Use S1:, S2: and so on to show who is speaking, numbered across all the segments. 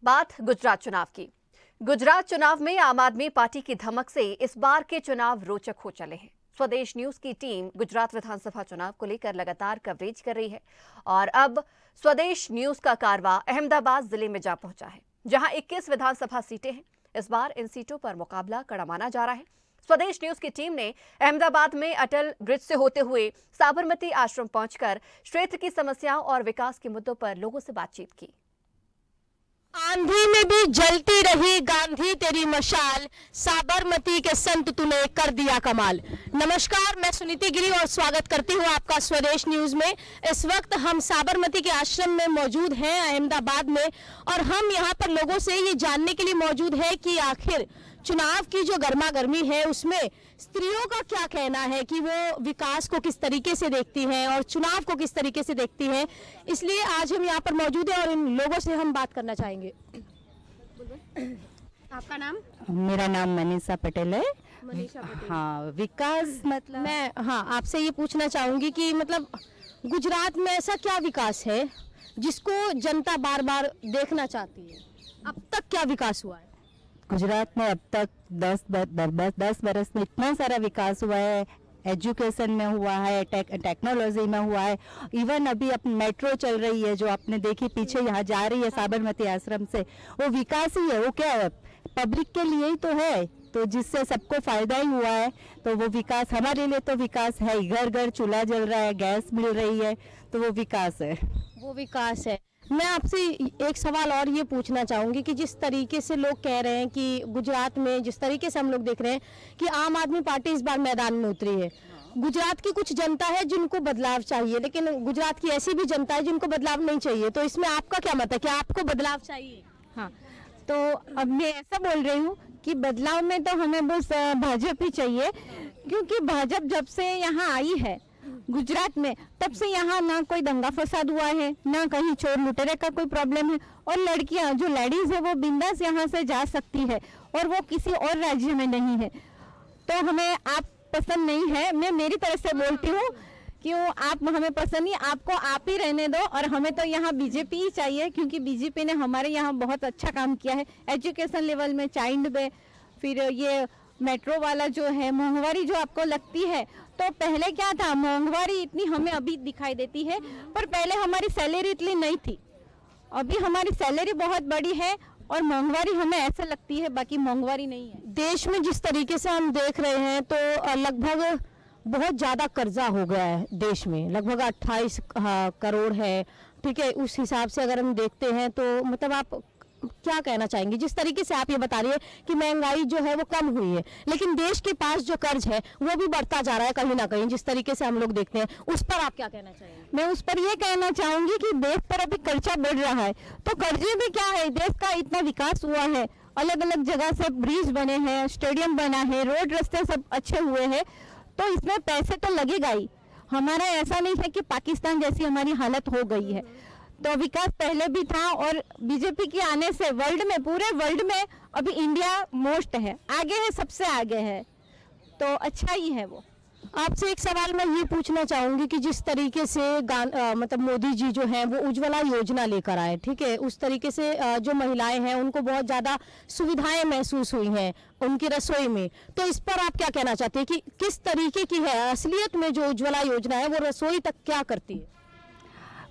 S1: बात गुजरात चुनाव की। गुजरात चुनाव में आम आदमी पार्टी की धमक से इस बार के चुनाव रोचक हो चले हैं। स्वदेश न्यूज की टीम गुजरात विधानसभा चुनाव को लेकर लगातार कवरेज कर रही है और अब स्वदेश न्यूज का कारवा अहमदाबाद जिले में जा पहुंचा है, जहां 21 विधानसभा सीटें हैं। इस बार इन सीटों पर मुकाबला कड़ा माना जा रहा है। स्वदेश न्यूज की टीम ने अहमदाबाद में अटल ब्रिज से होते हुए साबरमती आश्रम पहुंचकर क्षेत्र की समस्याओं और विकास के मुद्दों पर लोगों से बातचीत की।
S2: आंधी में भी जलती रही गांधी तेरी मशाल, साबरमती के संत तूने कर दिया कमाल। नमस्कार, मैं सुनीति गिरी और स्वागत करती हूं आपका स्वदेश न्यूज में। इस वक्त हम साबरमती के आश्रम में मौजूद हैं अहमदाबाद में, और हम यहां पर लोगों से ये जानने के लिए मौजूद है कि आखिर चुनाव की जो गर्मा गर्मी है उसमें स्त्रियों का क्या कहना है कि वो विकास को किस तरीके से देखती हैं और चुनाव को किस तरीके से देखती हैं। इसलिए आज हम यहाँ पर मौजूद हैं और इन लोगों से हम बात करना चाहेंगे। आपका नाम?
S3: मेरा नाम मनीषा पटेल है।
S2: मनीषा पटेल।
S3: हाँ, विकास मतलब
S2: मैं आपसे ये पूछना चाहूँगी कि मतलब गुजरात में ऐसा क्या विकास है जिसको जनता बार बार देखना चाहती है? अब तक क्या विकास हुआ है
S3: गुजरात में? अब तक 10 बरस में इतना सारा विकास हुआ है। एजुकेशन में हुआ है, टेक्नोलॉजी में हुआ है। इवन अभी अब मेट्रो चल रही है जो आपने देखी पीछे यहाँ जा रही है साबरमती आश्रम से, वो विकास ही है। वो क्या है, पब्लिक के लिए ही तो है, तो जिससे सबको फायदा ही हुआ है। तो वो विकास हमारे लिए तो विकास है। घर घर चूल्हा जल रहा है, गैस मिल रही है, तो वो विकास है।
S2: वो विकास है। मैं आपसे एक सवाल और ये पूछना चाहूँगी कि जिस तरीके से लोग कह रहे हैं कि गुजरात में जिस तरीके से हम लोग देख रहे हैं कि आम आदमी पार्टी इस बार मैदान में उतरी है। गुजरात की कुछ जनता है जिनको बदलाव चाहिए, लेकिन गुजरात की ऐसी भी जनता है जिनको बदलाव नहीं चाहिए। तो इसमें आपका क्या मत है कि आपको बदलाव चाहिए?
S3: हाँ, तो अब मैं ऐसा बोल रही हूँ कि बदलाव में तो हमें बस भाजपा ही चाहिए, क्योंकि भाजपा जब से यहाँ आई है गुजरात में, तब से यहाँ ना कोई दंगा फसाद हुआ है, ना कहीं चोर लुटेरे का कोई प्रॉब्लम है, और लड़कियाँ जो लेडीज है वो बिंदास यहाँ से जा सकती है और वो किसी और राज्य में नहीं है। तो हमें आप पसंद नहीं है, मैं मेरी तरफ से बोलती हूँ कि वो आप हमें पसंद नहीं, आपको आप ही रहने दो। और हमें तो यहाँ बीजेपी ही चाहिए, क्योंकि बीजेपी ने हमारे यहाँ बहुत अच्छा काम किया है एजुकेशन लेवल में, चाइल्ड में। फिर ये मेट्रो वाला जो है, मोहंगवारी जो आपको लगती है, तो पहले क्या था, मोहंगवारी इतनी हमें अभी दिखाई देती है, पर पहले हमारी सैलरी इतनी नहीं थी। अभी हमारी सैलरी बहुत बड़ी है और मोहंगवारी हमें ऐसा लगती है, बाकी मोहंगवारी नहीं है।
S2: देश में जिस तरीके से हम देख रहे हैं तो लगभग बहुत ज़्यादा कर्जा हो गया है देश में, लगभग 28 करोड़ है। ठीक है, उस हिसाब से अगर हम देखते हैं तो मतलब आप क्या कहना चाहेंगे? जिस तरीके से आप ये बता रही है कि महंगाई जो है वो कम हुई है, लेकिन देश के पास जो कर्ज है वो भी बढ़ता जा रहा है कहीं ना कहीं, जिस तरीके से हम लोग देखते हैं, उस पर आप क्या कहना चाहेंगे?
S3: मैं उस पर ये कहना चाहूंगी कि देश पर अभी कर्जा बढ़ रहा है, तो कर्जे में क्या है, देश का इतना विकास हुआ है, अलग अलग जगह से ब्रिज बने हैं, स्टेडियम बना है, रोड रास्ते सब अच्छे हुए हैं, तो इसमें पैसे तो लगेगा ही। हमारा ऐसा नहीं है कि पाकिस्तान जैसी हमारी हालत हो गई है। तो विकास पहले भी था, और बीजेपी के आने से वर्ल्ड में, पूरे वर्ल्ड में अभी इंडिया मोस्ट है, आगे है, सबसे आगे है, तो अच्छा ही है वो।
S2: आपसे एक सवाल मैं ये पूछना चाहूँगी कि जिस तरीके से मतलब मोदी जी जो हैं वो उज्ज्वला योजना लेकर आए, ठीक है, उस तरीके से जो महिलाएं हैं उनको बहुत ज़्यादा सुविधाएं महसूस हुई हैं उनकी रसोई में। तो इस पर आप क्या कहना चाहते हैं कि किस तरीके की है असलियत में जो उज्ज्वला योजना है, वो रसोई तक क्या करती है?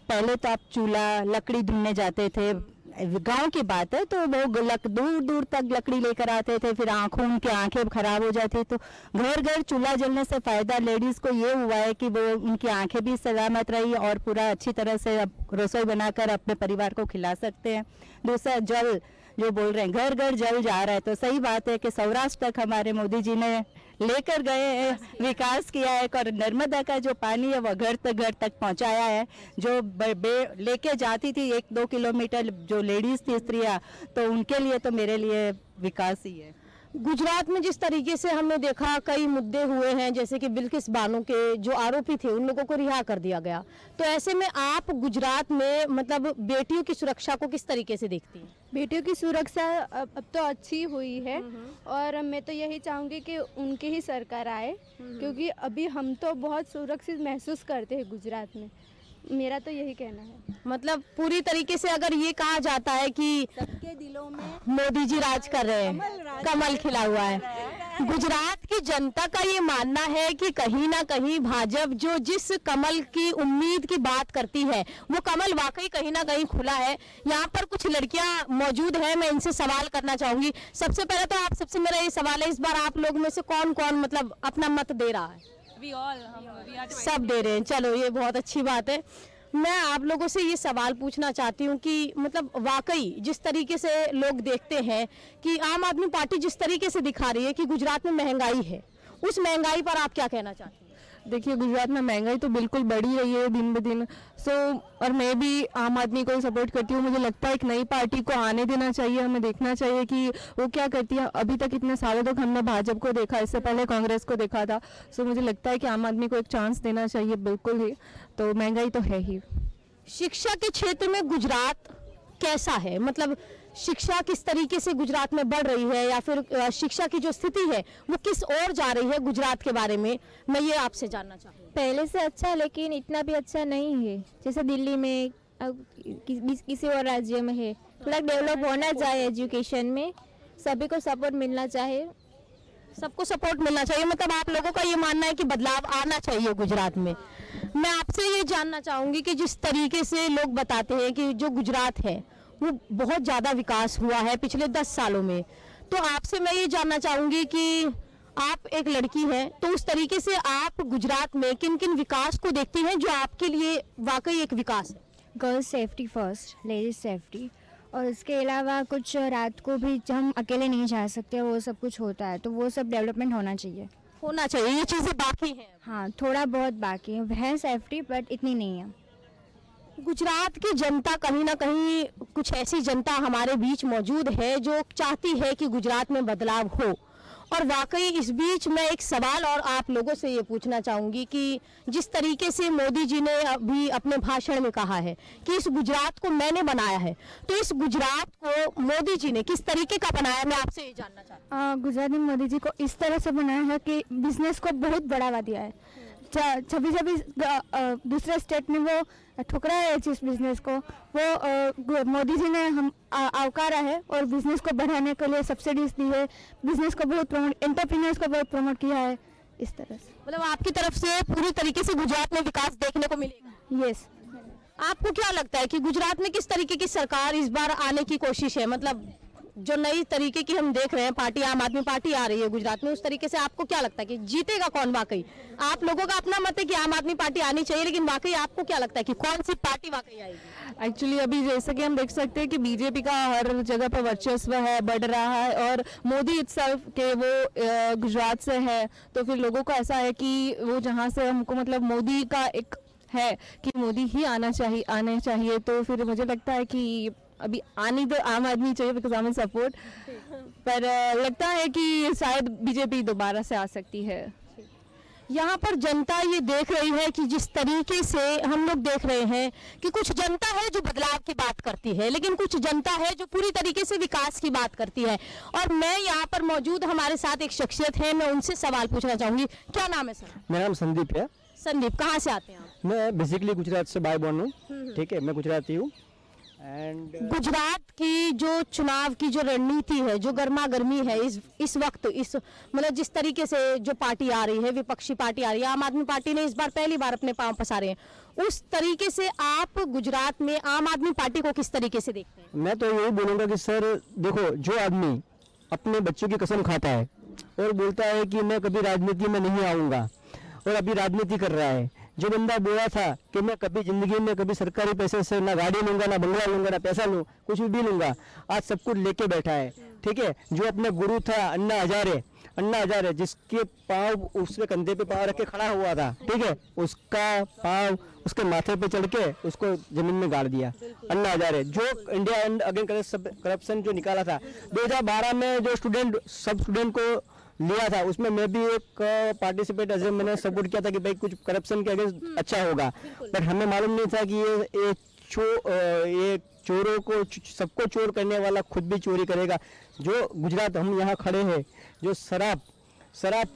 S3: पहले तो आप चूल्हा लकड़ी ढूंढने जाते थे, गांव की बात है, तो वो दूर दूर तक लकड़ी लेकर आते थे, फिर उनकी आंखें खराब हो जाती। तो घर घर चूल्हा जलने से फायदा लेडीज को ये हुआ है कि वो उनकी आंखें भी सलामत रही और पूरा अच्छी तरह से अब रसोई बनाकर अपने परिवार को खिला सकते हैं। दूसरा, जल जो बोल रहे हैं, घर घर जल जा रहा है, तो सही बात है कि सौराष्ट्र तक हमारे मोदी जी ने लेकर गए हैं, विकास किया है, और नर्मदा का जो पानी है वो घर तक पहुंचाया है। जो लेके जाती थी 1-2 किलोमीटर जो लेडीज थी, स्त्रियां, तो उनके लिए तो मेरे लिए विकास ही है।
S2: गुजरात में जिस तरीके से हमने देखा कई मुद्दे हुए हैं, जैसे कि बिल्किस बानो के जो आरोपी थे उन लोगों को रिहा कर दिया गया, तो ऐसे में आप गुजरात में मतलब बेटियों की सुरक्षा को किस तरीके से देखती हैं?
S4: बेटियों की सुरक्षा अब तो अच्छी हुई है, और मैं तो यही चाहूँगी कि उनकी ही सरकार आए, क्योंकि अभी हम तो बहुत सुरक्षित महसूस करते हैं गुजरात में। मेरा तो यही कहना है।
S2: मतलब पूरी तरीके से अगर ये कहा जाता है कि
S3: सबके दिलों में
S2: मोदी जी राज कर रहे हैं, कमल खिला हुआ है। गुजरात की जनता का ये मानना है कि कहीं ना कहीं भाजपा जो जिस कमल की उम्मीद की बात करती है वो कमल वाकई कहीं ना कहीं खुला है। यहाँ पर कुछ लड़कियां मौजूद हैं, मैं इनसे सवाल करना चाहूंगी। सबसे पहले तो आप सबसे मेरा ये सवाल है, इस बार आप लोग में से कौन कौन मतलब अपना मत दे रहा है? सब दे रहे हैं, चलो ये बहुत अच्छी बात है। मैं आप लोगों से ये सवाल पूछना चाहती हूँ कि मतलब वाकई जिस तरीके से लोग देखते हैं कि आम आदमी पार्टी जिस तरीके से दिखा रही है कि गुजरात में महंगाई है, उस महंगाई पर आप क्या कहना चाहती हैं?
S3: देखिए, गुजरात में महंगाई तो बिल्कुल बढ़ी रही है दिन ब दिन। और मैं भी आम आदमी को सपोर्ट करती हूँ। मुझे लगता है एक नई पार्टी को आने देना चाहिए, हमें देखना चाहिए कि वो क्या करती है। अभी तक इतने सालों तक हमने भाजपा को देखा, इससे पहले कांग्रेस को देखा था। मुझे लगता है कि आम आदमी को एक चांस देना चाहिए, बिल्कुल ही। तो महंगाई तो है ही।
S2: शिक्षा के क्षेत्र में गुजरात कैसा है? मतलब शिक्षा किस तरीके से गुजरात में बढ़ रही है या फिर शिक्षा की जो स्थिति है वो किस ओर जा रही है गुजरात के बारे में मैं ये आपसे जानना चाहूँगी।
S5: पहले से अच्छा, लेकिन इतना भी अच्छा नहीं है जैसे दिल्ली में किसी और राज्य में है। थोड़ा डेवलप होना चाहिए एजुकेशन में, सभी को सपोर्ट मिलना चाहिए।
S2: सबको सपोर्ट मिलना चाहिए, मतलब आप लोगों का ये मानना है कि बदलाव आना चाहिए गुजरात में। मैं आपसे ये जानना चाहूँगी कि जिस तरीके से लोग बताते हैं कि जो गुजरात है वो बहुत ज़्यादा विकास हुआ है पिछले 10 सालों में, तो आपसे मैं ये जानना चाहूँगी कि आप एक लड़की हैं, तो उस तरीके से आप गुजरात में किन किन विकास को देखती हैं जो आपके लिए वाकई एक विकास है?
S5: Girls safety first, ladies safety, और इसके अलावा कुछ रात को भी हम अकेले नहीं जा सकते, वो सब कुछ होता है, तो वो सब डेवलपमेंट होना चाहिए।
S2: ये चीज़ें बाकी हैं।
S5: हाँ, थोड़ा बहुत बाकी है सेफ्टी, बट इतनी नहीं है।
S2: गुजरात की जनता कहीं ना कहीं कुछ ऐसी जनता हमारे बीच मौजूद है जो चाहती है कि गुजरात में बदलाव हो, और वाकई इस बीच मैं एक सवाल और आप लोगों से ये पूछना चाहूँगी कि जिस तरीके से मोदी जी ने अभी अपने भाषण में कहा है कि इस गुजरात को मैंने बनाया है, तो इस गुजरात को मोदी जी ने किस तरीके का बनाया, मैं आपसे ये जानना चाहती हूँ।
S5: गुजरात में मोदी जी को इस तरह से बनाया है कि बिजनेस को बहुत बढ़ावा दिया है। छब्बीस दूसरे स्टेट में वो ठुकरा है जिस बिजनेस को, वो मोदी जी ने हम आवकारा है और बिजनेस को बढ़ाने के लिए सब्सिडीज दी है, बिजनेस को बहुत प्रमोट, एंटरप्रेन्योर्स को बहुत प्रमोट किया है। इस तरह से
S2: मतलब आपकी तरफ से पूरी तरीके से गुजरात में विकास देखने को मिलेगा।
S5: यस।
S2: आपको क्या लगता है कि गुजरात में किस तरीके की सरकार इस बार आने की कोशिश है? मतलब जो नई तरीके की हम देख रहे हैं पार्टी, आम आदमी पार्टी आ रही है गुजरात में, उस तरीके से आपको क्या लगता है कि जीतेगा कौन? वाकई आप लोगों का अपना मत है कि आम आदमी पार्टी आनी चाहिए, लेकिन वाकई आपको क्या लगता है कि कौन सी पार्टी वाकई आएगी?
S3: एक्चुअली अभी जैसे कि हम देख सकते हैं कि बीजेपी का हर जगह पर वर्चस्व है, बढ़ रहा है, और मोदी इत्सल्फ के वो गुजरात से है, तो फिर लोगों को ऐसा है कि वो जहाँ से हमको मतलब मोदी का एक है कि मोदी ही आने चाहिए। तो फिर मुझे लगता है कि अभी आनी तो आम आदमी चाहिए, बिकॉज आई एम सपोर्ट, पर लगता है कि शायद बीजेपी दोबारा से आ सकती है।
S2: यहाँ पर जनता ये देख रही है कि जिस तरीके से हम लोग देख रहे हैं कि कुछ जनता है जो बदलाव की बात करती है, लेकिन कुछ जनता है जो पूरी तरीके से विकास की बात करती है। और मैं यहाँ पर मौजूद हमारे साथ एक शख्सियत है, मैं उनसे सवाल पूछना चाहूंगी। क्या नाम है सर?
S6: मेरा नाम संदीप है।
S2: संदीप, कहाँ से आते हैं आप?
S6: मैं बेसिकली गुजरात से बाय बॉर्न हूँ, ठीक है, मैं गुजराती हूँ। एंड
S2: गुजरात की जो चुनाव की जो रणनीति है, जो गर्मा गर्मी है इस वक्त, इस मतलब जिस तरीके से जो पार्टी आ रही है, विपक्षी पार्टी आ रही है, आम आदमी पार्टी ने इस बार पहली बार अपने पांव पसारे हैं, उस तरीके से आप गुजरात में आम आदमी पार्टी को किस तरीके से देखते हैं?
S6: मैं तो यही बोलूँगा कि सर देखो, जो आदमी अपने बच्चों की कसम खाता है और बोलता है कि मैं कभी राजनीति में नहीं आऊँगा और अभी राजनीति कर रहा है, जो बंदा बोला था कि मैं कभी जिंदगी में कभी सरकारी पैसे से ना गाड़ी लूंगा, ना बंगला लूंगा, ना पैसा लूँ, कुछ भी लूंगा, आज सब कुछ लेके बैठा है, ठीक है। जो अपने गुरु था अन्ना हजारे, जिसके पाँव उसके कंधे पे पाँव रख के खड़ा हुआ था, ठीक है, उसका पाँव उसके माथे पे चढ़ के उसको जमीन में गाड़ दिया। अन्ना हजारे जो इंडिया अगेंस्ट करप्शन जो निकाला था 2012 में, जो सब स्टूडेंट को लिया था, उसमें मैं भी एक पार्टिसिपेट एज मैंने सपोर्ट किया था कि भाई कुछ करप्शन के अगेंस्ट अच्छा होगा, पर हमें मालूम नहीं था कि ये चोरों को, सबको चोर करने वाला खुद भी चोरी करेगा। जो गुजरात हम यहाँ खड़े हैं, जो शराब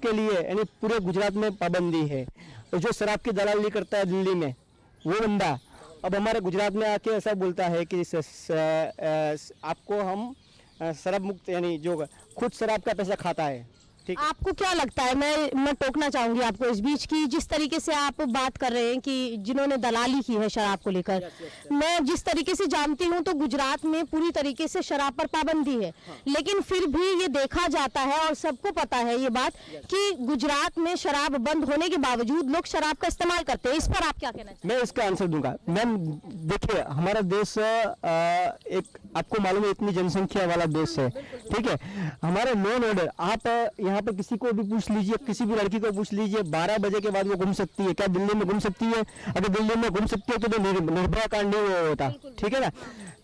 S6: के लिए यानी पूरे गुजरात में पाबंदी है, और जो शराब की दलाली करता है दिल्ली में, वो बंदा अब हमारे गुजरात में आके ऐसा बोलता है कि आपको हम शराब मुक्त, यानी जो खुद शराब का पैसा खाता है, ठीक है।
S2: आपको क्या लगता है, मैं टोकना चाहूंगी आपको इस बीच की, जिस तरीके से आप बात कर रहे हैं कि जिन्होंने दलाली की है शराब को लेकर, मैं जिस तरीके से जानती हूं तो गुजरात में पूरी तरीके से शराब पर पाबंदी है, लेकिन फिर भी ये देखा जाता है और सबको पता है ये बात कि गुजरात में शराब बंद होने के बावजूद लोग शराब का इस्तेमाल करते हैं। इस पर आप क्या कहना
S6: मैं इसका आंसर दूंगा। मैम देखिए, हमारा देश एक, आपको मालूम है, इतनी जनसंख्या वाला देश है, ठीक है। हमारे लॉ एंड ऑर्डर, आप यहाँ पर किसी को भी पूछ लीजिए, किसी भी लड़की को पूछ लीजिए, 12 बजे के बाद वो घूम सकती है क्या? दिल्ली में घूम सकती है? अगर दिल्ली में घूम सकती है तो निर्भया कांड नहीं होता, ठीक है ना।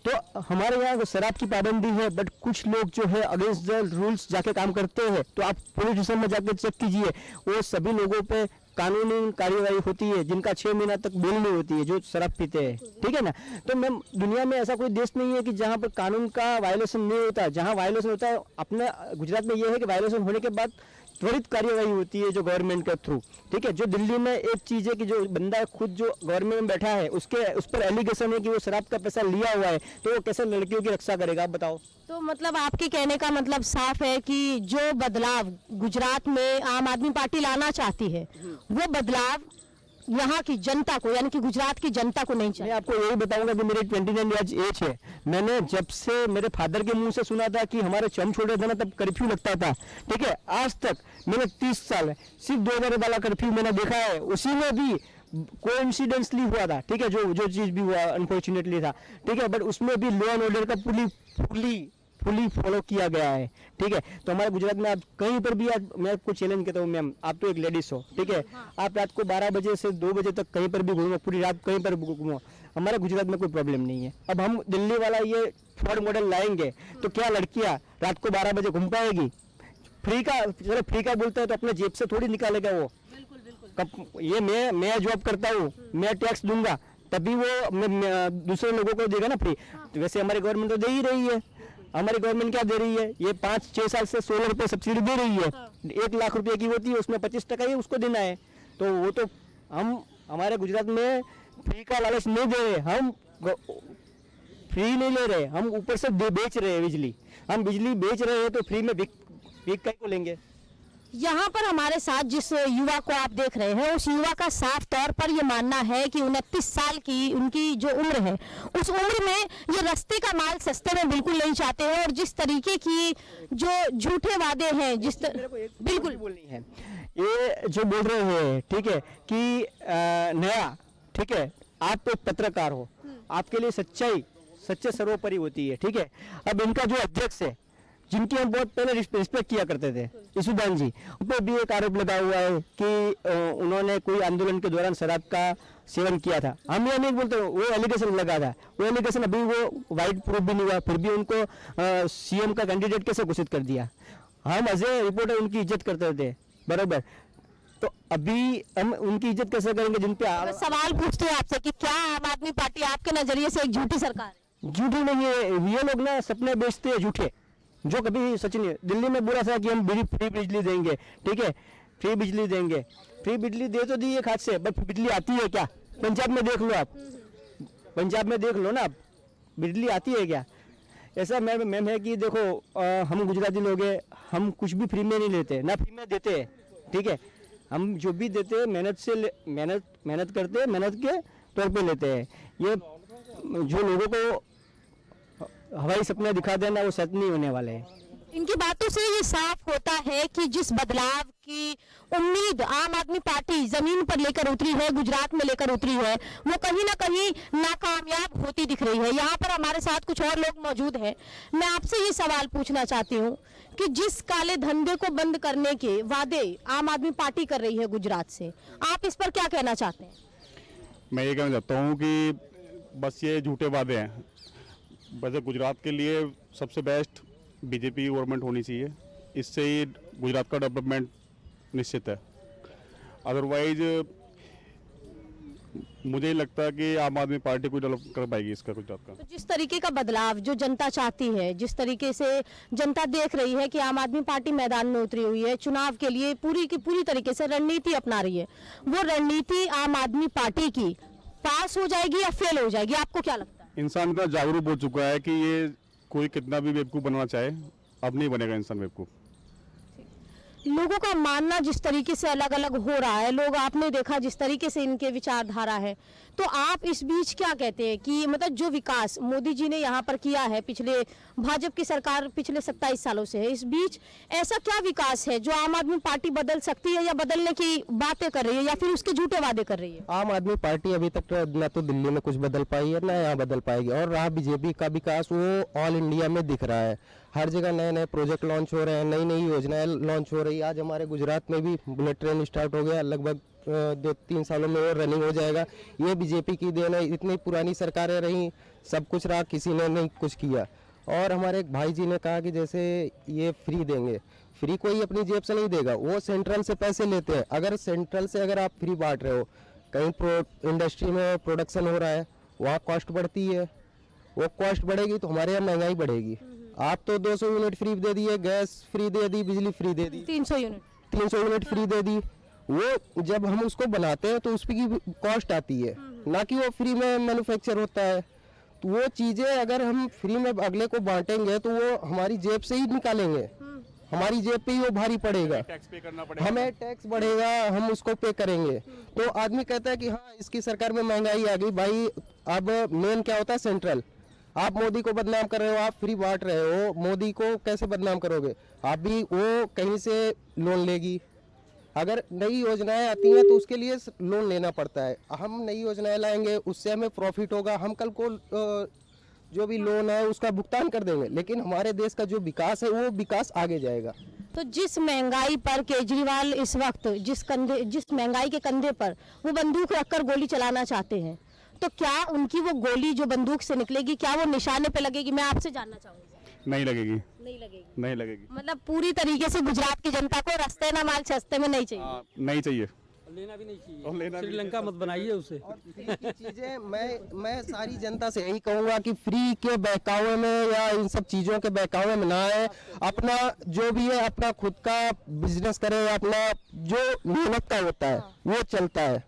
S6: तो हमारे यहाँ शराब की पाबंदी है, बट कुछ लोग जो है अगेंस्ट द रूल्स जाके काम करते हैं। तो आप पुलिस स्टेशन में जाके चेक कीजिए, वो सभी लोगों पे कानूनी कार्यवाही होती है जिनका 6 महीना तक बेल नहीं होती है, जो शराब पीते हैं, ठीक है ना। तो मैम, दुनिया में ऐसा कोई देश नहीं है कि जहाँ पर कानून का वायलेशन नहीं होता। जहाँ वायलेशन होता है, अपने गुजरात में ये है कि वायलेशन होने के बाद त्वरित कार्यवाही होती है जो गवर्नमेंट के थ्रू, ठीक है। जो दिल्ली में एक चीज़ है कि जो बंदा खुद जो गवर्नमेंट में बैठा है, उस पर एलिगेशन है कि वो शराब का पैसा लिया हुआ है, तो वो कैसे लड़कियों की रक्षा करेगा, आप बताओ।
S2: तो मतलब आपके कहने का मतलब साफ है कि जो बदलाव गुजरात में आम आदमी पार्टी लाना चाहती है, वो बदलाव यहाँ की जनता को, यानी कि गुजरात की जनता को नहीं चाहिए।
S6: मैं आपको यही बताऊंगा कि मेरी 29 ईयर्स एज है। मैंने जब से मेरे फादर के मुंह से सुना था कि हमारे चम छोटे थे ना, तब कर्फ्यू लगता था, ठीक है। आज तक मैंने 30 साल सिर्फ 2000 वाला कर्फ्यू मैंने देखा है, उसी में भी कोइंसिडेंटली हुआ था, ठीक है। जो चीज भी हुआ अनफॉर्चुनेटली था, ठीक है, बट उसमें भी लॉ एंड ऑर्डर का फुली फॉलो किया गया है, ठीक है। तो हमारे गुजरात में आप कहीं पर भी, आज मैं आपको चैलेंज करता हूँ मैम, आप तो एक लेडीज हो, ठीक है, आप रात को 12 बजे से 2 बजे तक कहीं पर भी घूमो, पूरी रात कहीं पर घूमो, हमारे गुजरात में कोई प्रॉब्लम नहीं है। अब हम दिल्ली वाला ये फोर्ड मॉडल लाएंगे तो क्या लड़कियां रात को 12 बजे घूम पाएगी? फ्री का बोलता है तो अपने जेब से थोड़ी निकालेगा वो। ये मैं जॉब करता हूँ, मैं टैक्स दूंगा, तभी वो दूसरे लोगों को देगा ना फ्री। तो वैसे हमारी गवर्नमेंट तो दे ही रही है। हमारी गवर्नमेंट क्या दे रही है? ये 5-6 साल से 16 रुपए सब्सिडी दे रही है। 1 लाख रुपए की होती है, उसमें 25% ही उसको देना है। तो वो तो हम हमारे गुजरात में फ्री का लालच नहीं दे रहे, हम फ्री नहीं ले रहे, हम ऊपर से बेच रहे हैं बिजली। हम बिजली बेच रहे हैं तो फ्री में बिक को लेंगे।
S2: यहाँ पर हमारे साथ जिस युवा को आप देख रहे हैं, उस युवा का साफ तौर पर ये मानना है कि 29 साल की उनकी जो उम्र है, उस उम्र में ये रास्ते का माल सस्ते में बिल्कुल नहीं चाहते हैं, और जिस तरीके की जो झूठे वादे हैं, बिल्कुल
S6: बोलनी है, ये जो बोल रहे हैं, ठीक है, कि नया, ठीक है, आप एक पत्रकार हो, आपके लिए सच्चे सर्वोपरि होती है, ठीक है। अब इनका जो अध्यक्ष है, जिनकी हम बहुत पहले रिस्पेक्ट किया करते थे, ईसुदान जी, उन पर भी एक आरोप लगा हुआ है कि उन्होंने कोई आंदोलन के दौरान शराब का सेवन किया था। हम ये नहीं बोलते, वो एलिगेशन लगा था, वो एलिगेशन अभी वो वाइड प्रूफ भी नहीं हुआ, फिर भी उनको सीएम का कैंडिडेट कैसे घोषित कर दिया। हम एज ए रिपोर्टर उनकी इज्जत करते थे, बराबर। तो अभी हम उनकी इज्जत कैसे करेंगे जिन पे
S2: सवाल पूछते हैं आपसे कि क्या आम आदमी पार्टी आपके नजरिए से एक झूठी सरकार है?
S6: झूठी नहीं है, ये लोग ना सपने बेचते हैं झूठे, जो कभी सच नहीं है। दिल्ली में बोला था कि हम फ्री बिजली देंगे, ठीक है, फ्री बिजली देंगे, फ्री बिजली दे तो दी एक हाथ से, बट बिजली आती है क्या? पंजाब में देख लो आप, पंजाब में देख लो ना आप, बिजली आती है क्या? ऐसा मैम है कि देखो, हम गुजराती लोग हैं, हम कुछ भी फ्री में नहीं लेते, ना फ्री में देते हैं, ठीक है। हम जो भी देते हैं मेहनत करते हैं, मेहनत के तौर पे लेते हैं। ये जो लोगों को हवाई सपने दिखा देना, वो सच नहीं होने वाले हैं।
S2: इनकी बातों से ये साफ होता है कि जिस बदलाव की उम्मीद आम आदमी पार्टी जमीन पर लेकर उतरी है, गुजरात में लेकर उतरी है, वो कहीं ना कहीं नाकामयाब होती दिख रही है। यहाँ पर हमारे साथ कुछ और लोग मौजूद हैं। मैं आपसे ये सवाल पूछना चाहती हूँ कि जिस काले धंधे को बंद करने के वादे आम आदमी पार्टी कर रही है गुजरात से, आप इस पर क्या कहना चाहते हैं?
S7: मैं ये कहना चाहता हूँ कि बस ये झूठे वादे हैं। वैसे गुजरात के लिए सबसे बेस्ट बीजेपी गवर्नमेंट होनी चाहिए, इससे ही गुजरात का डेवलपमेंट निश्चित है। अदरवाइज मुझे लगता है कि आम आदमी पार्टी कोई डेवलप कर पाएगी इसका गुजरात का।
S2: तो जिस तरीके का बदलाव जो जनता चाहती है, जिस तरीके से जनता देख रही है कि आम आदमी पार्टी मैदान में उतरी हुई है, चुनाव के लिए पूरी की पूरी तरीके से रणनीति अपना रही है, वो रणनीति आम आदमी पार्टी की पास हो जाएगी या फेल हो जाएगी, आपको क्या लगता है?
S7: इंसान इतना जागरूक हो चुका है कि ये कोई कितना भी बेवकूफ़ बनना चाहे अब नहीं बनेगा इंसान बेवकूफ़।
S2: लोगों का मानना जिस तरीके से अलग अलग हो रहा है, लोग आपने देखा जिस तरीके से इनके विचारधारा है, तो आप इस बीच क्या कहते हैं कि मतलब जो विकास मोदी जी ने यहाँ पर किया है, पिछले भाजपा की सरकार पिछले 27 सालों से है, इस बीच ऐसा क्या विकास है जो आम आदमी पार्टी बदल सकती है या बदलने की बातें कर रही है या फिर उसके झूठे वादे कर रही है?
S6: आम आदमी पार्टी अभी तक ना तो दिल्ली में कुछ बदल पाई है ना यहाँ बदल पाएगी, और रहा बीजेपी का विकास, वो ऑल इंडिया में दिख रहा है। हर जगह नए नए प्रोजेक्ट लॉन्च हो रहे हैं, नई नई योजनाएं लॉन्च हो रही है। आज हमारे गुजरात में भी बुलेट ट्रेन स्टार्ट हो गया, लगभग 2-3 सालों में वो रनिंग हो जाएगा। ये बीजेपी की देन है, इतनी पुरानी सरकारें रहीं, सब कुछ रहा, किसी ने नहीं कुछ किया। और हमारे एक भाई जी ने कहा कि जैसे ये फ्री देंगे, फ्री कोई अपनी जेब से नहीं देगा, वो सेंट्रल से पैसे लेते हैं। अगर सेंट्रल से अगर आप फ्री बांट रहे हो, कहीं इंडस्ट्री में प्रोडक्शन हो रहा है, वहाँ कॉस्ट बढ़ती है, वो कॉस्ट बढ़ेगी तो हमारे यहाँ महंगाई बढ़ेगी। आप तो 200 यूनिट फ्री दे दिए, गैस फ्री दे दी, बिजली फ्री दे दी,
S2: 300
S6: यूनिट फ्री दे दी। वो जब हम उसको बनाते हैं तो उसकी कॉस्ट आती है, ना कि वो फ्री में मैन्युफैक्चर होता है। तो वो चीज़ें अगर हम फ्री में अगले को बांटेंगे तो वो हमारी जेब से ही निकालेंगे, हमारी जेब पे ही वो भारी पड़ेगा,
S7: टैक्स पे करना पड़ेगा,
S6: हमें टैक्स बढ़ेगा, हम उसको पे करेंगे। तो आदमी कहता है कि हाँ इसकी सरकार में महंगाई आ गई। भाई अब मेन क्या होता है, सेंट्रल। आप मोदी को बदनाम कर रहे हो, आप फ्री बांट रहे हो, मोदी को कैसे बदनाम करोगे? आप भी वो कहीं से लोन लेगी, अगर नई योजनाएं आती हैं तो उसके लिए लोन लेना पड़ता है। हम नई योजनाएं लाएंगे, उससे हमें प्रॉफिट होगा, हम कल को जो भी लोन है उसका भुगतान कर देंगे, लेकिन हमारे देश का जो विकास है वो विकास आगे जाएगा।
S2: तो जिस महंगाई पर केजरीवाल इस वक्त जिस महंगाई के कंधे पर वो बंदूक रखकर गोली चलाना चाहते हैं, तो क्या उनकी वो गोली जो बंदूक से निकलेगी, क्या वो निशाने पे लगेगी? मैं आपसे जानना चाहूंगी।
S7: नहीं लगेगी,
S2: नहीं लगेगी,
S7: नहीं लगेगी।
S2: मतलब पूरी तरीके से गुजरात की जनता को रास्ते ना माल सस्ते में नहीं चाहिए।
S7: नहीं चाहिए,
S8: लेना भी नहीं चाहिए,
S7: और लेना भी
S8: श्रीलंका मत बनाइए उसे।
S6: और फ्री की चीजें मैं सारी जनता से यही कहूंगा कि फ्री के बहकावे में या इन सब चीजों के बहकावे में ना आए। अपना जो भी है अपना खुद का बिजनेस करे, अपना जो मेहनत का होता है वो चलता है।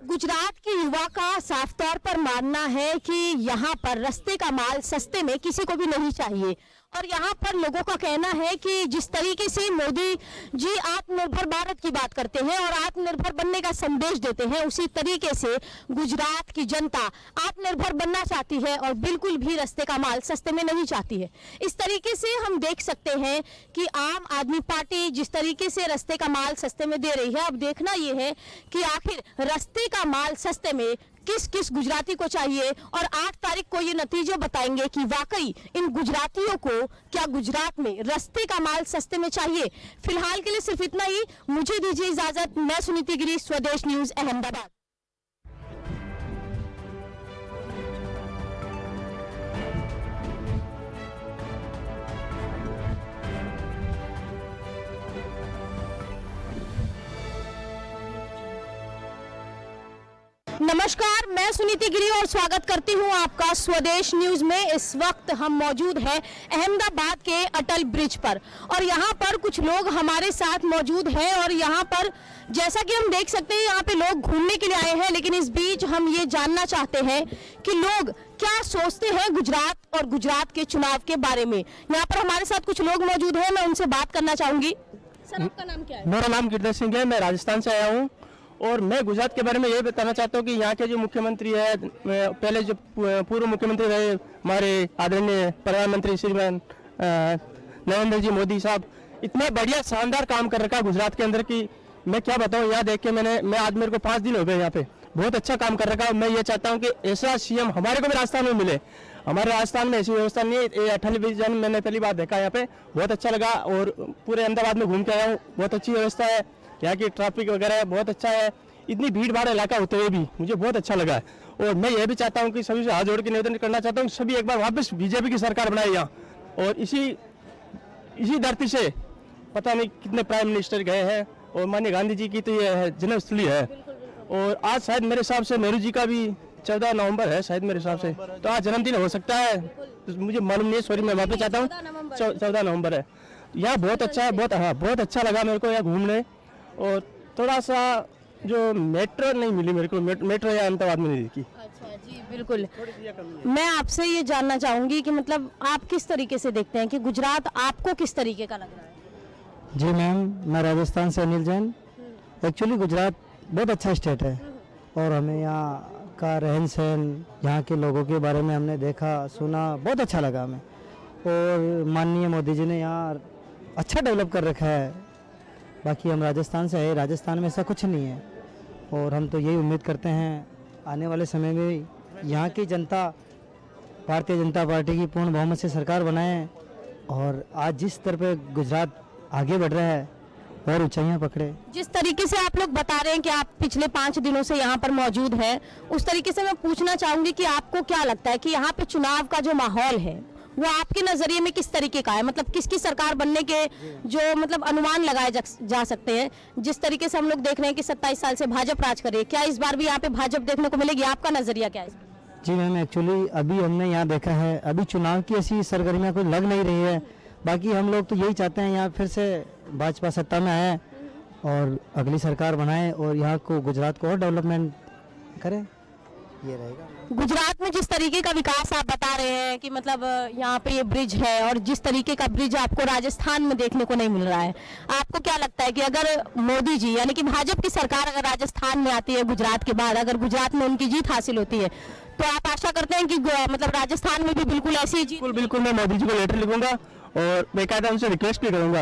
S2: गुजरात के युवा का साफ तौर पर मानना है कि यहाँ पर रास्ते का माल सस्ते में किसी को भी नहीं चाहिए, और यहाँ पर लोगों का कहना है कि जिस तरीके से मोदी जी आत्मनिर्भर भारत की बात करते हैं और आत्मनिर्भर बनने का संदेश देते हैं, उसी तरीके से गुजरात की जनता आत्मनिर्भर बनना चाहती है और बिल्कुल भी रास्ते का माल सस्ते में नहीं चाहती है। इस तरीके से हम देख सकते हैं कि आम आदमी पार्टी जिस तरीके से रास्ते का माल सस्ते में दे रही है, अब देखना यह है कि आखिर रास्ते का माल सस्ते में किस किस गुजराती को चाहिए, और 8 तारीख को ये नतीजे बताएंगे कि वाकई इन गुजरातियों को क्या गुजरात में रास्ते का माल सस्ते में चाहिए। फिलहाल के लिए सिर्फ इतना ही, मुझे दीजिए इजाजत। मैं सुनीति गिरी, स्वदेश न्यूज, अहमदाबाद। नमस्कार, मैं सुनीति गिरी और स्वागत करती हूं आपका स्वदेश न्यूज में। इस वक्त हम मौजूद हैं अहमदाबाद के अटल ब्रिज पर, और यहां पर कुछ लोग हमारे साथ मौजूद हैं, और यहां पर जैसा कि हम देख सकते हैं यहां पे लोग घूमने के लिए आए हैं, लेकिन इस बीच हम ये जानना चाहते हैं कि लोग क्या सोचते हैं गुजरात और गुजरात के चुनाव के बारे में। यहाँ पर हमारे साथ कुछ लोग मौजूद हैं, मैं उनसे बात करना चाहूंगी। सर, आपका नाम क्या है?
S6: मेरा नाम गिरधर सिंह है, मैं राजस्थान से आया हूँ, और मैं गुजरात के बारे में यही बताना चाहता हूँ कि यहाँ के जो मुख्यमंत्री है, पहले जो पूर्व मुख्यमंत्री रहे हमारे आदरणीय प्रधानमंत्री श्रीमान नरेंद्र जी मोदी साहब, इतना बढ़िया शानदार काम कर रखा है गुजरात के अंदर कि मैं क्या बताऊँ। यहाँ देख के मैं आज मेरे को 5 दिन हो गए यहाँ पे, बहुत अच्छा काम कर रखा है। मैं ये चाहता हूँ कि ऐसा सीएम हमारे को भी राजस्थान में मिले। हमारे राजस्थान में ऐसी व्यवस्था नहीं है। अटल ब्रिज मैंने पहली बार देखा यहाँ पे, बहुत अच्छा लगा, और पूरे अहमदाबाद में घूम के आया हूँ, बहुत अच्छी व्यवस्था है। यहाँ की ट्रैफिक वगैरह बहुत अच्छा है, इतनी भीड़ भाड़ इलाका होते हुए भी मुझे बहुत अच्छा लगा है। और मैं ये भी चाहता हूँ कि सभी से हाथ जोड़ के निवेदन करना चाहता हूँ, सभी एक बार वापस बीजेपी की सरकार बनाए यहाँ, और इसी धरती से पता नहीं कितने प्राइम मिनिस्टर गए हैं, और माननीय गांधी जी की तो ये जन्मस्थली है। और आज शायद मेरे हिसाब से नेहरू जी का भी 14 नवंबर है शायद मेरे हिसाब से, तो आज जन्मदिन हो सकता है, तो मुझे मालूम नहीं है, सॉरी मैं वापस चाहता हूँ। 14 नवंबर है। यहाँ बहुत अच्छा है, बहुत अच्छा लगा मेरे को यहाँ घूमने, और थोड़ा सा जो मेट्रो नहीं मिली मेरे को, मेट्रो या अहमदाबाद में नहीं दिखी।
S2: अच्छा जी, बिल्कुल। मैं आपसे ये जानना चाहूंगी कि मतलब आप किस तरीके से देखते हैं कि गुजरात आपको किस तरीके का लग रहा है?
S6: जी मैम, मैं राजस्थान से अनिल जैन। एक्चुअली गुजरात बहुत अच्छा स्टेट है और हमें यहाँ का रहन सहन, यहाँ के लोगों के बारे में हमने देखा सुना, बहुत अच्छा लगा हमें। और माननीय मोदी जी ने यहाँ अच्छा डेवलप कर रखा है। बाकी हम राजस्थान से है, राजस्थान में ऐसा कुछ नहीं है और हम तो यही उम्मीद करते हैं आने वाले समय में यहाँ की जनता भारतीय जनता पार्टी की पूर्ण बहुमत से सरकार बनाए और आज जिस स्तर पे गुजरात आगे बढ़ रहा है और ऊंचाइयां पकड़े।
S2: जिस तरीके से आप लोग बता रहे हैं कि आप पिछले 5 दिनों से यहाँ पर मौजूद हैं, उस तरीके से मैं पूछना चाहूंगी कि आपको क्या लगता है कि यहाँ पे चुनाव का जो माहौल है वो आपके नजरिए में किस तरीके का है? मतलब किसकी सरकार बनने के जो मतलब अनुमान लगाए जा सकते हैं? जिस तरीके से हम लोग देख रहे हैं कि 27 साल से भाजपा राज कर रही है, क्या इस बार भी यहाँ पे भाजपा देखने को मिलेगी? आपका नजरिया क्या है इस पर?
S6: जी मैम, एक्चुअली अभी हमने यहाँ देखा है, अभी चुनाव की ऐसी सरगर्मियाँ कोई लग नहीं रही है। बाकी हम लोग तो यही चाहते हैं यहाँ फिर से भाजपा सत्ता में आए और अगली सरकार बनाए और यहाँ को गुजरात को और डेवलपमेंट करे, ये रहेगा।
S2: गुजरात में जिस तरीके का विकास आप बता रहे हैं कि मतलब यहाँ पे ये ब्रिज है और जिस तरीके का ब्रिज आपको राजस्थान में देखने को नहीं मिल रहा है, आपको क्या लगता है कि अगर मोदी जी यानी कि भाजपा की सरकार अगर राजस्थान में आती है गुजरात के बाद, अगर गुजरात में उनकी जीत हासिल होती है, तो आप आशा करते हैं कि मतलब राजस्थान में भी बिल्कुल ऐसी ही जीत?
S6: बिल्कुल, मैं मोदी जी को लेटर लिखूंगा और बेकायदा उनसे रिक्वेस्ट भी करूंगा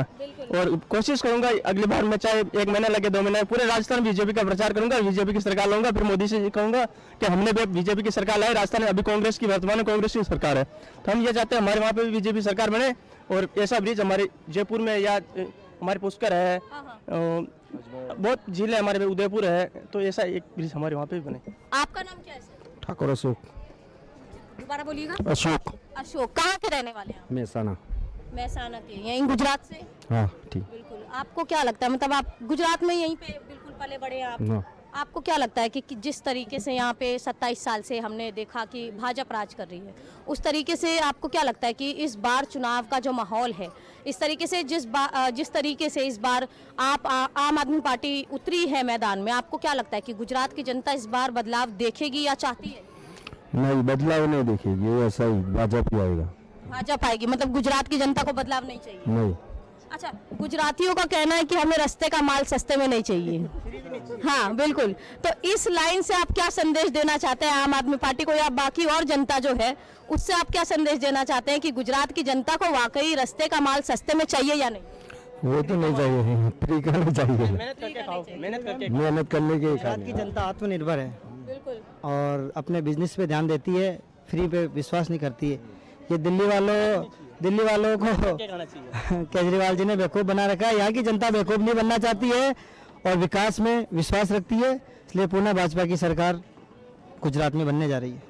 S6: और कोशिश करूंगा अगली बार मैं चाहे 1 महीना लगे 2 महीने पूरे राजस्थान बीजेपी का प्रचार करूंगा, बीजेपी की सरकार लाऊंगा। फिर मोदी से कहूंगा कि हमने भी बीजेपी की सरकार लाई, राजस्थान में अभी कांग्रेस की वर्तमान कांग्रेस की सरकार है, तो हम ये चाहते हैं हमारे वहाँ पे भी बीजेपी सरकार बने और ऐसा ब्रिज हमारे जयपुर में या हमारे पुष्कर है, बहुत झील है हमारे उदयपुर है, तो ऐसा एक ब्रिज हमारे वहाँ पे भी बने।
S2: आपका नाम क्या है सर?
S6: ठाकुर अशोक।
S2: दोबारा बोलिएगा।
S6: अशोक।
S2: अशोक। कहाँ के रहने वाले हैं?
S6: मेहसाना।
S2: महसाना के, यहीं गुजरात से?
S6: हाँ ठीक।
S2: बिल्कुल। आपको क्या लगता है, मतलब आप गुजरात में यहीं पे बिल्कुल पले बड़े हैं आप, आपको क्या लगता है कि जिस तरीके से यहाँ पे 27 साल से हमने देखा कि भाजपा राज कर रही है, उस तरीके से आपको क्या लगता है कि इस बार चुनाव का जो माहौल है, इस तरीके से जिस तरीके से इस बार आप आम आदमी पार्टी उतरी है मैदान में, आपको क्या लगता है कि गुजरात की जनता इस बार बदलाव देखेगी या चाहती है?
S6: नहीं, बदलाव नहीं देखेगी, ऐसा ही भाजपा ही आएगा।
S2: भाजपा आएगी, मतलब गुजरात की जनता को बदलाव नहीं चाहिए?
S6: नहीं।
S2: अच्छा, गुजरातियों का कहना है कि हमें रास्ते का माल सस्ते में नहीं चाहिए। हाँ बिल्कुल। तो इस लाइन से आप क्या संदेश देना चाहते हैं आम आदमी पार्टी को या बाकी और जनता जो है, उससे आप क्या संदेश देना चाहते हैं कि गुजरात की जनता को वाकई रास्ते का माल सस्ते में चाहिए या नहीं?
S6: वो तो नहीं चाहिए, फ्री करना चाहिए, मेहनत करने के।
S9: गुजरात की जनता आत्मनिर्भर है
S2: बिल्कुल
S9: और अपने बिजनेस पे ध्यान देती है, फ्री पे विश्वास नहीं करती है। ये दिल्ली वालों को केजरीवाल जी ने बेवकूफ़ बना रखा है। यहाँ की जनता बेवकूफ़ नहीं बनना चाहती है और विकास में विश्वास रखती है, इसलिए पुनः भाजपा की सरकार गुजरात में बनने जा रही है।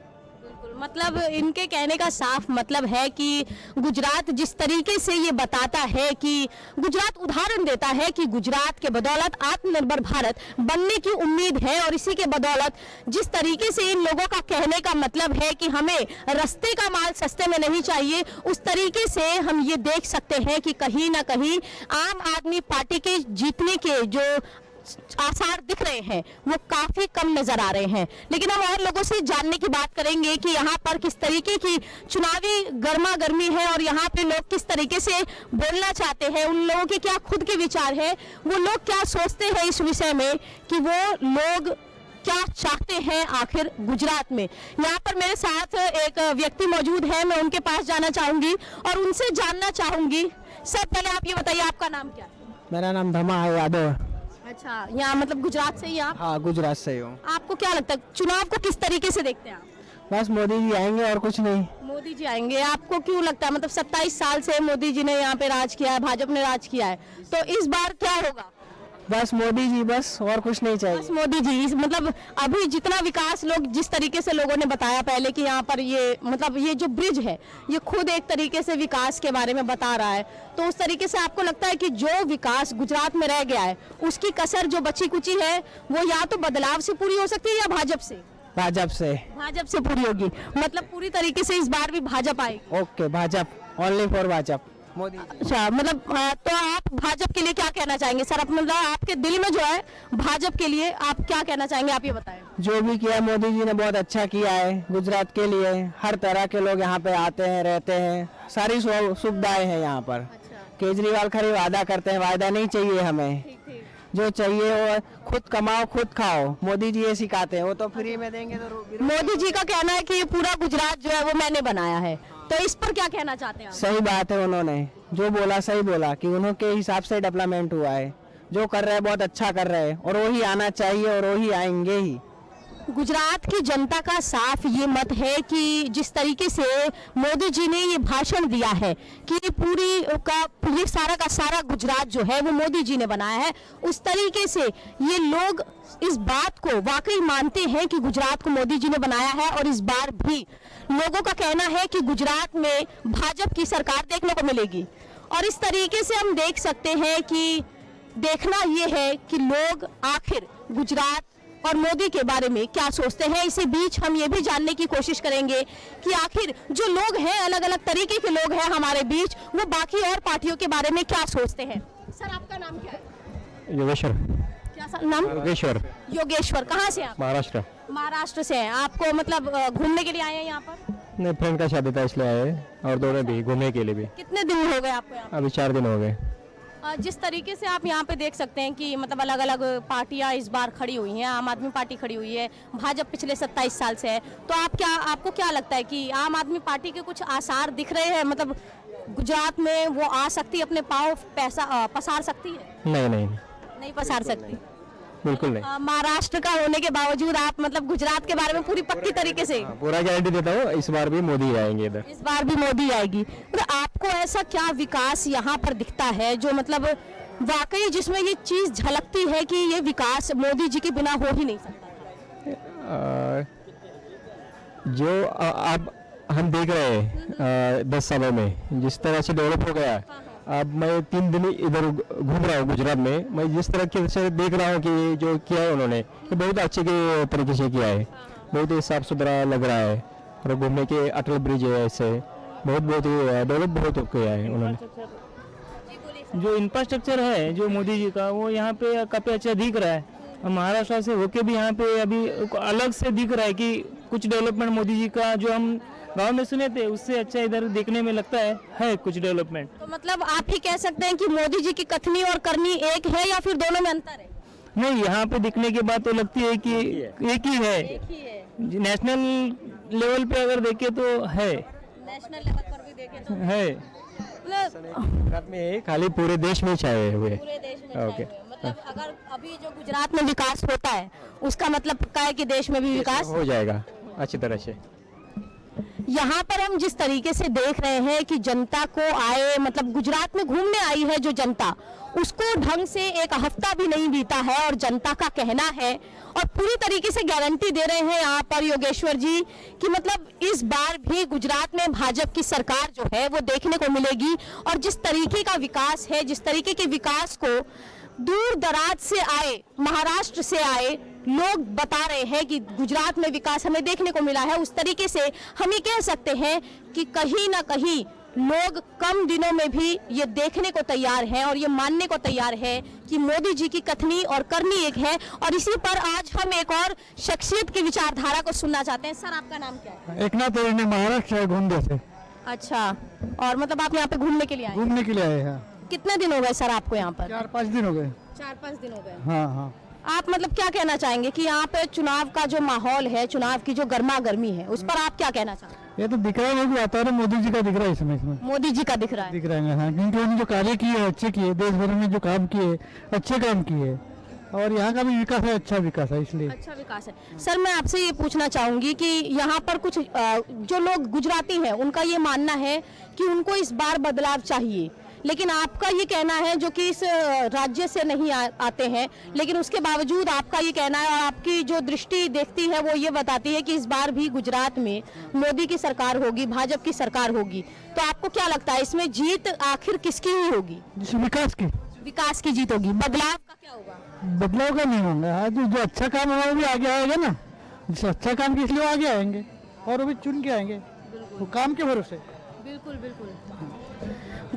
S2: मतलब इनके कहने का साफ मतलब है कि गुजरात जिस तरीके से ये बताता है कि गुजरात उदाहरण देता है कि गुजरात के बदौलत आत्मनिर्भर भारत बनने की उम्मीद है और इसी के बदौलत जिस तरीके से इन लोगों का कहने का मतलब है कि हमें रास्ते का माल सस्ते में नहीं चाहिए, उस तरीके से हम ये देख सकते हैं कि कहीं ना कहीं आम आदमी पार्टी के जीतने के जो आसार दिख रहे हैं वो काफी कम नजर आ रहे हैं। लेकिन हम और लोगों से जानने की बात करेंगे कि यहाँ पर किस तरीके की चुनावी गर्मा गर्मी है और यहाँ पे लोग किस तरीके से बोलना चाहते हैं, उन लोगों के क्या खुद के विचार है, वो लोग क्या सोचते हैं इस विषय में कि वो लोग क्या चाहते हैं आखिर गुजरात में। यहाँ पर मेरे साथ एक व्यक्ति मौजूद है, मैं उनके पास जाना चाहूंगी और उनसे जानना चाहूंगी। सर पहले आप ये बताइए आपका नाम क्या है?
S9: मेरा नाम धमा है यादव।
S2: अच्छा, यहाँ मतलब गुजरात से ही आप?
S9: हाँ, गुजरात से ही हूँ।
S2: आपको क्या लगता है चुनाव को किस तरीके से देखते हैं आप?
S9: बस मोदी जी आएंगे और कुछ नहीं।
S2: मोदी जी आएंगे, आपको क्यों लगता है? मतलब 27 साल से मोदी जी ने यहाँ पे राज किया है, भाजपा ने राज किया है, तो इस बार क्या होगा?
S9: बस मोदी जी, बस और कुछ नहीं चाहिए।
S2: बस मोदी जी। मतलब अभी जितना विकास लोग जिस तरीके से लोगों ने बताया पहले कि यहाँ पर ये मतलब ये जो ब्रिज है ये खुद एक तरीके से विकास के बारे में बता रहा है, तो उस तरीके से आपको लगता है कि जो विकास गुजरात में रह गया है उसकी कसर जो बची कुची है वो या तो बदलाव से पूरी हो सकती है या भाजपा से? भाजपा से पूरी होगी। मतलब पूरी तरीके से इस बार भी भाजपा आएगी।
S9: Okay, Bhajpa, only for Bhajpa. Modi.
S2: अच्छा, मतलब तो आप भाजपा के लिए क्या कहना चाहेंगे सर? मतलब आपके दिल में जो है भाजपा के लिए आप क्या कहना चाहेंगे, आप ये बताएं।
S9: जो भी किया मोदी जी ने बहुत अच्छा किया है गुजरात के लिए। हर तरह के लोग यहाँ पे आते हैं, रहते हैं, सारी सुविधाएं हैं यहाँ पर। केजरीवाल खाली वादा करते हैं, वादा नहीं चाहिए हमें। जो चाहिए वो खुद कमाओ खुद खाओ, मोदी जी ये सिखाते हैं। वो तो फ्री में देंगे तो।
S2: मोदी जी का कहना है कि ये पूरा गुजरात जो है वो मैंने बनाया है, तो इस पर क्या कहना चाहते हैं आप?
S9: सही बात है, उन्होंने जो बोला सही बोला कि उनके हिसाब से डेवलपमेंट हुआ है। जो कर रहे हैं बहुत अच्छा कर रहे हैं और वही आना चाहिए और वही आएंगे ही।
S2: गुजरात की जनता का साफ ये मत है कि जिस तरीके से मोदी जी ने ये भाषण दिया है कि ये सारा का सारा गुजरात जो है वो मोदी जी ने बनाया है, उस तरीके से ये लोग इस बात को वाकई मानते हैं कि गुजरात को मोदी जी ने बनाया है। और इस बार भी लोगों का कहना है कि गुजरात में भाजपा की सरकार देखने को मिलेगी। और इस तरीके से हम देख सकते हैं कि देखना ये है कि लोग आखिर गुजरात और मोदी के बारे में क्या सोचते हैं। इसी बीच हम ये भी जानने की कोशिश करेंगे कि आखिर जो लोग हैं, अलग अलग तरीके के लोग हैं हमारे बीच, वो बाकी और पार्टियों के बारे में क्या सोचते हैं। सर आपका नाम क्या है?
S6: योगेश्वर।
S2: क्या सर नाम?
S6: योगेश्वर।
S2: योगेश्वर। कहाँ से आप?
S6: महाराष्ट्र।
S2: महाराष्ट्र से हैं। आपको मतलब घूमने के लिए आए हैं यहाँ पर?
S6: नहीं, फ्रेंड का शादी था इसलिए आए, और दोनों भी घूमने के लिए भी।
S2: कितने दिन हो गए आपको यहाँ?
S6: अभी 4 दिन हो गए।
S2: जिस तरीके से आप यहाँ पे देख सकते हैं कि मतलब अलग अलग पार्टियां इस बार खड़ी हुई हैं। आम आदमी पार्टी खड़ी हुई है, भाजपा पिछले 27 साल से है। तो आपको क्या लगता है कि आम आदमी पार्टी के कुछ आसार दिख रहे हैं, मतलब गुजरात में वो आ सकती है, अपने पाँव पसार सकती है?
S6: नहीं
S2: पसार सकती,
S6: बिल्कुल नहीं।
S2: महाराष्ट्र का होने के बावजूद आप मतलब गुजरात के बारे में पूरी पक्की तरीके से?
S6: पूरा गारंटी देता हूँ, इस बार भी मोदी आएंगे इधर।
S2: इस बार भी मोदी आएगी। मतलब आपको ऐसा क्या विकास यहाँ पर दिखता है जो मतलब वाकई जिसमें ये चीज झलकती है कि ये विकास मोदी जी के बिना हो ही नहीं सकता?
S6: जो अब हम देख रहे हैं 10 सालों में जिस तरह से डेवलप हो गया। अब मैं 3 दिन इधर घूम रहा हूँ गुजरात में। मैं जिस तरह से देख रहा हूँ कि जो किया है उन्होंने, तो बहुत अच्छे के तरीके से किया है। बहुत ही साफ सुथरा लग रहा है। और घूमने के अटल ब्रिज है, ऐसे बहुत ही डेवलप बहुत किया है उन्होंने।
S8: जो इंफ्रास्ट्रक्चर है जो मोदी जी का, वो यहाँ पे काफ़ी अच्छा दिख रहा है। और महाराष्ट्र से होके भी यहाँ पे अभी अलग से दिख रहा है कि कुछ डेवलपमेंट मोदी जी का जो हम गांव में सुने थे उससे अच्छा इधर देखने में लगता है कुछ डेवलपमेंट।
S2: तो मतलब आप ही कह सकते हैं कि मोदी जी की कथनी और करनी एक है या फिर दोनों में अंतर है?
S8: नहीं, यहाँ पे दिखने के बाद तो लगती है कि एक ही है। नेशनल लेवल पे अगर देखे तो है,
S2: नेशनल लेवल पर भी देखें तो
S8: है।
S6: गुजरात में खाली पूरे देश में छाए हुए।
S2: पूरे देश में छाए हुए। मतलब अगर अभी जो गुजरात में विकास होता है उसका मतलब पक्का है कि देश में भी विकास
S6: हो जाएगा अच्छी तरह से।
S2: यहाँ पर हम जिस तरीके से देख रहे हैं कि जनता को आए, मतलब गुजरात में घूमने आई है जो जनता, उसको ढंग से एक हफ्ता भी नहीं बीता है और जनता का कहना है और पूरी तरीके से गारंटी दे रहे हैं यहाँ पर योगेश्वर जी कि मतलब इस बार भी गुजरात में भाजपा की सरकार जो है वो देखने को मिलेगी। और जिस तरीके का विकास है, जिस तरीके के विकास को दूर दराज से आए, महाराष्ट्र से आए लोग बता रहे हैं कि गुजरात में विकास हमें देखने को मिला है, उस तरीके से हम ये कह सकते हैं कि कहीं ना कहीं लोग कम दिनों में भी ये देखने को तैयार हैं और ये मानने को तैयार है कि मोदी जी की कथनी और करनी एक है। और इसी पर आज हम एक और शख्सियत की विचारधारा को सुनना चाहते हैं। सर आपका नाम क्या है?
S9: एकनाथ ने महाराष्ट्र घूमने से।
S2: अच्छा, और मतलब आप यहाँ पे घूमने के लिए आए?
S9: घूमने के लिए आए हैं।
S2: कितने दिन हो गए सर आपको यहाँ पर?
S9: 4-5 दिन हो गए।
S2: 4-5 दिन हो गए।
S9: हाँ।
S2: आप मतलब क्या कहना चाहेंगे कि यहाँ पे चुनाव का जो माहौल है, चुनाव की जो गर्मा गर्मी है, उस पर आप क्या कहना चाहते हैं?
S9: ये तो दिख रहा है कि वातावरण मोदी जी का दिख रहा है इसमें।
S2: मोदी जी का दिख रहा है।
S9: दिख रहा है हाँ, क्योंकि उन्होंने जो कार्य किए अच्छे किए, देश भर में जो काम किए अच्छे काम किए और यहाँ का भी विकास है, अच्छा विकास है, इसलिए
S2: अच्छा विकास है। सर मैं आपसे ये पूछना चाहूंगी कि यहाँ पर कुछ जो लोग गुजराती हैं उनका ये मानना है कि उनको इस बार बदलाव चाहिए, लेकिन आपका ये कहना है जो कि इस राज्य से नहीं आते हैं, लेकिन उसके बावजूद आपका ये कहना है और आपकी जो दृष्टि देखती है वो ये बताती है कि इस बार भी गुजरात में मोदी की सरकार होगी, भाजपा की सरकार होगी। तो आपको क्या लगता है इसमें जीत आखिर किसकी ही होगी? विकास की जीत होगी। बदलाव का क्या होगा?
S9: बदलाव का नहीं होगा। हाँ, जो अच्छा काम है वो भी आगे आएगा ना, जिस अच्छा काम के इसलिए आगे आएंगे और वो भी चुन के आएंगे, वो काम के भरोसे।
S2: बिल्कुल बिल्कुल।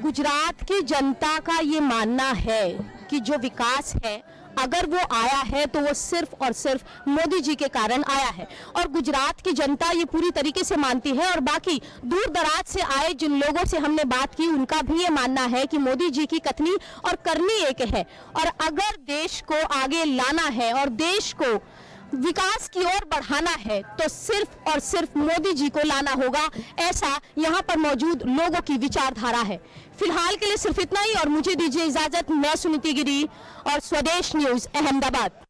S2: गुजरात की जनता का ये मानना है कि जो विकास है अगर वो आया है तो वो सिर्फ और सिर्फ मोदी जी के कारण आया है, और गुजरात की जनता ये पूरी तरीके से मानती है। और बाकी दूर दराज से आए जिन लोगों से हमने बात की उनका भी ये मानना है कि मोदी जी की कथनी और करनी एक है, और अगर देश को आगे लाना है और देश को विकास की ओर बढ़ाना है तो सिर्फ और सिर्फ मोदी जी को लाना होगा, ऐसा यहाँ पर मौजूद लोगों की विचारधारा है। फिलहाल के लिए सिर्फ इतना ही, और मुझे दीजिए इजाजत। मैं सुनीति गिरी और स्वदेश न्यूज अहमदाबाद।